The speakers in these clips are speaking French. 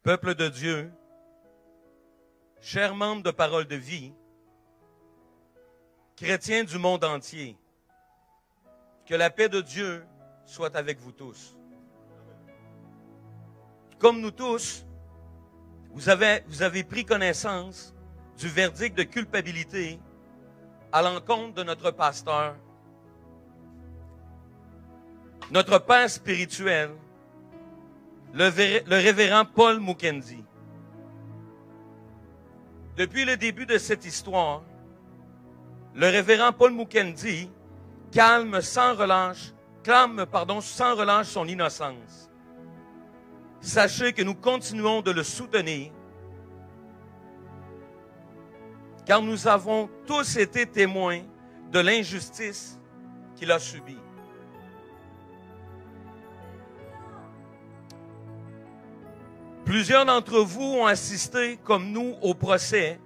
peuple de Dieu, chers membres de Parole de Vie, chrétiens du monde entier, que la paix de Dieu soit avec vous tous. Comme nous tous, vous avez pris connaissance du verdict de culpabilité à l'encontre de notre pasteur, notre père spirituel, le révérend Paul Mukendi. Depuis le début de cette histoire, le révérend Paul Mukendi clame sans relâche son innocence. Sachez que nous continuons de le soutenir, car nous avons tous été témoins de l'injustice qu'il a subie. Plusieurs d'entre vous ont assisté, comme nous, au procès,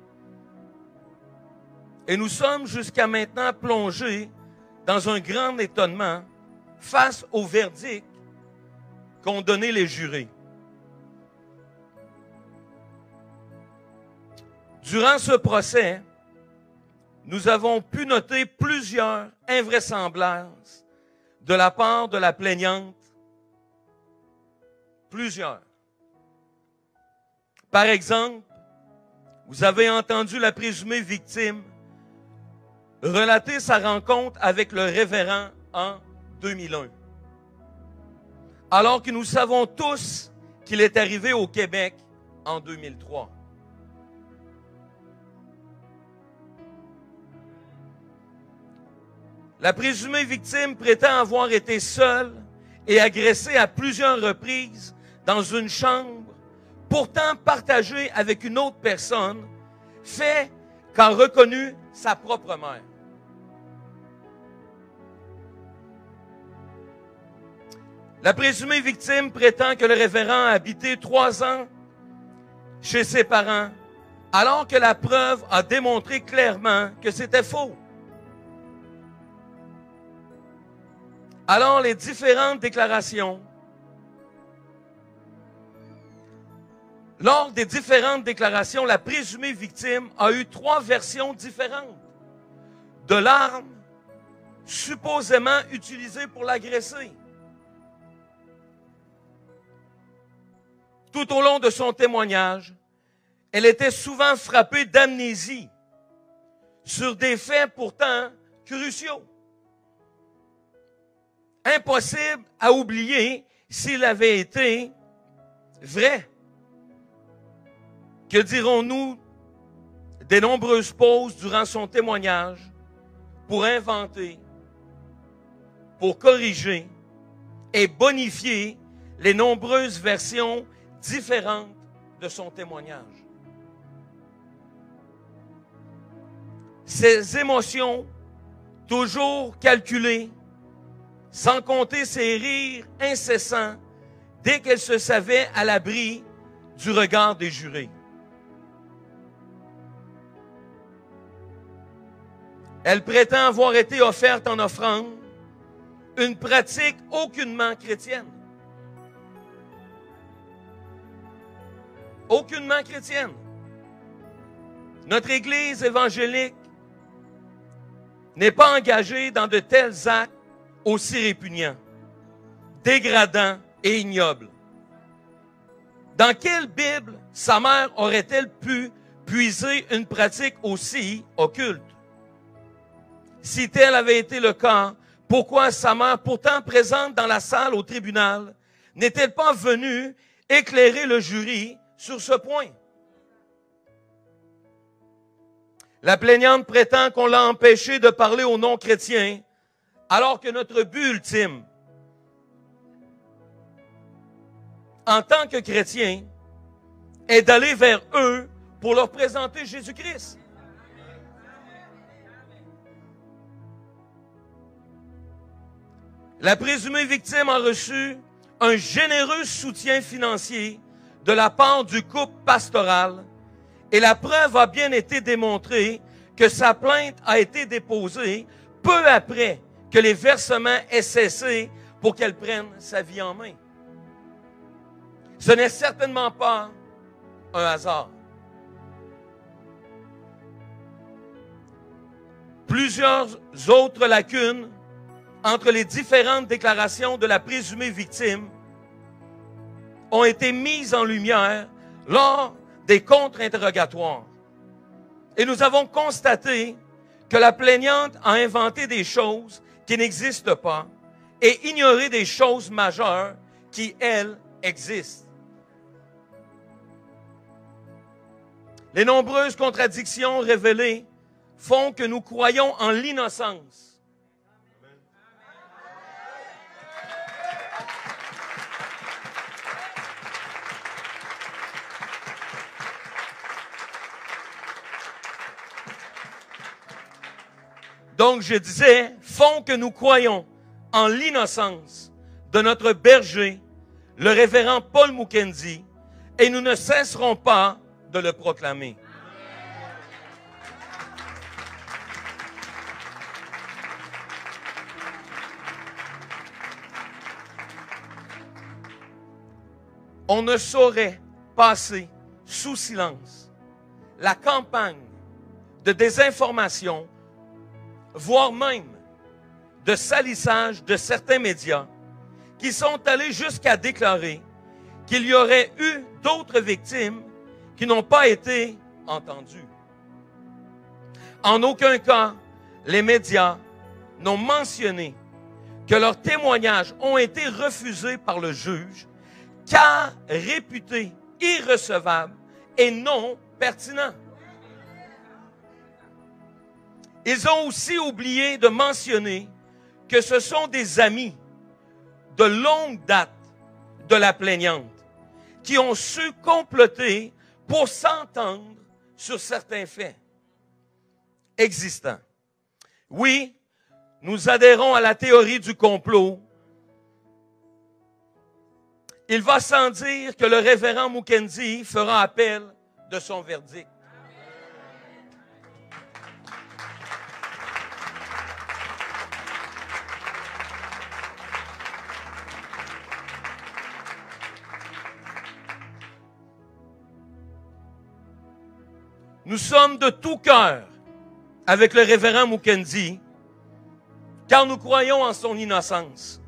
et nous sommes jusqu'à maintenant plongés dans un grand étonnement face au verdict qu'ont donné les jurés. Durant ce procès, nous avons pu noter plusieurs invraisemblances de la part de la plaignante. Plusieurs. Par exemple, vous avez entendu la présumée victime relater sa rencontre avec le révérend en 2001. Alors que nous savons tous qu'il est arrivé au Québec en 2003. La présumée victime prétend avoir été seule et agressée à plusieurs reprises dans une chambre, pourtant partagée avec une autre personne, fait qu'a reconnu sa propre mère. La présumée victime prétend que le révérend a habité 3 ans chez ses parents, alors que la preuve a démontré clairement que c'était faux. Alors, les différentes déclarations, lors des différentes déclarations, la présumée victime a eu 3 versions différentes de l'arme supposément utilisée pour l'agresser. Tout au long de son témoignage, elle était souvent frappée d'amnésie sur des faits pourtant cruciaux. Impossible à oublier s'il avait été vrai. Que dirons-nous des nombreuses pauses durant son témoignage pour inventer, pour corriger et bonifier les nombreuses versions différentes de son témoignage? Ses émotions, toujours calculées, sans compter ses rires incessants dès qu'elle se savait à l'abri du regard des jurés. Elle prétend avoir été offerte en offrande, une pratique aucunement chrétienne. Aucunement chrétienne. Notre Église évangélique n'est pas engagée dans de tels actes aussi répugnants, dégradants et ignobles. Dans quelle Bible sa mère aurait-elle pu puiser une pratique aussi occulte? Si tel avait été le cas, pourquoi sa mère, pourtant présente dans la salle au tribunal, n'est-elle pas venue éclairer le jury sur ce point? La plaignante prétend qu'on l'a empêchée de parler aux non-chrétiens, alors que notre but ultime, en tant que chrétiens, est d'aller vers eux pour leur présenter Jésus-Christ. La présumée victime a reçu un généreux soutien financier de la part du couple pastoral et la preuve a bien été démontrée que sa plainte a été déposée peu après que les versements aient cessé pour qu'elle prenne sa vie en main. Ce n'est certainement pas un hasard. Plusieurs autres lacunes entre les différentes déclarations de la présumée victime ont été mises en lumière lors des contre-interrogatoires. Et nous avons constaté que la plaignante a inventé des choses qui n'existent pas et ignoré des choses majeures qui, elles, existent. Les nombreuses contradictions révélées font que nous croyons en l'innocence. Donc, je disais, font que nous croyons en l'innocence de notre berger, le révérend Paul Mukendi, et nous ne cesserons pas de le proclamer. On ne saurait passer sous silence la campagne de désinformation, voire même de salissage de certains médias qui sont allés jusqu'à déclarer qu'il y aurait eu d'autres victimes qui n'ont pas été entendues. En aucun cas, les médias n'ont mentionné que leurs témoignages ont été refusés par le juge car réputés irrecevables et non pertinents. Ils ont aussi oublié de mentionner que ce sont des amis de longue date de la plaignante qui ont su comploter pour s'entendre sur certains faits existants. Oui, nous adhérons à la théorie du complot. Il va sans dire que le révérend Mukendi fera appel de son verdict. Nous sommes de tout cœur avec le révérend Mukendi, car nous croyons en son innocence.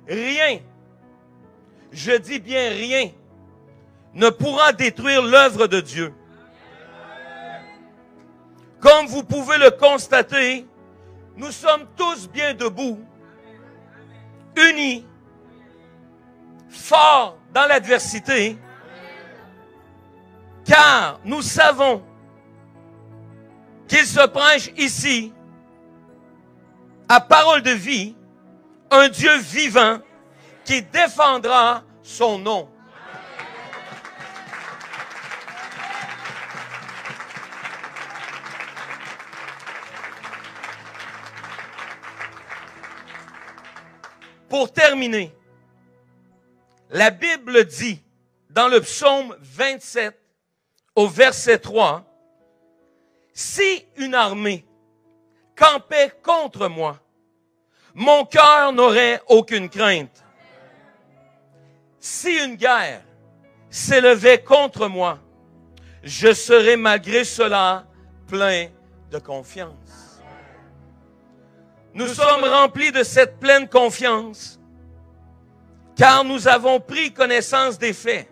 Rien, je dis bien rien, ne pourra détruire l'œuvre de Dieu. Comme vous pouvez le constater, nous sommes tous bien debout, unis, forts dans l'adversité, car nous savons qu'il se prêche ici, à parole de vie, un Dieu vivant qui défendra son nom. Pour terminer, la Bible dit dans le psaume 27 au verset 3, « Si une armée campait contre moi, mon cœur n'aurait aucune crainte. Si une guerre s'élevait contre moi, je serais malgré cela plein de confiance. » Nous sommes remplis de cette pleine confiance, car nous avons pris connaissance des faits.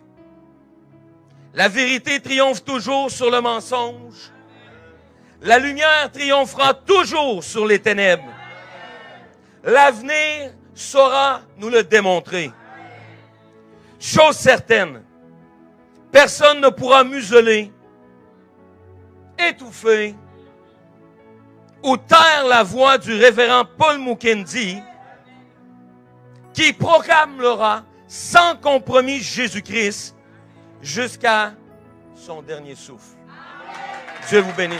La vérité triomphe toujours sur le mensonge. La lumière triomphera toujours sur les ténèbres. L'avenir saura nous le démontrer. Chose certaine, personne ne pourra museler, étouffer ou taire la voix du révérend Paul Mukendi qui proclamera sans compromis Jésus-Christ jusqu'à son dernier souffle. Dieu vous bénisse.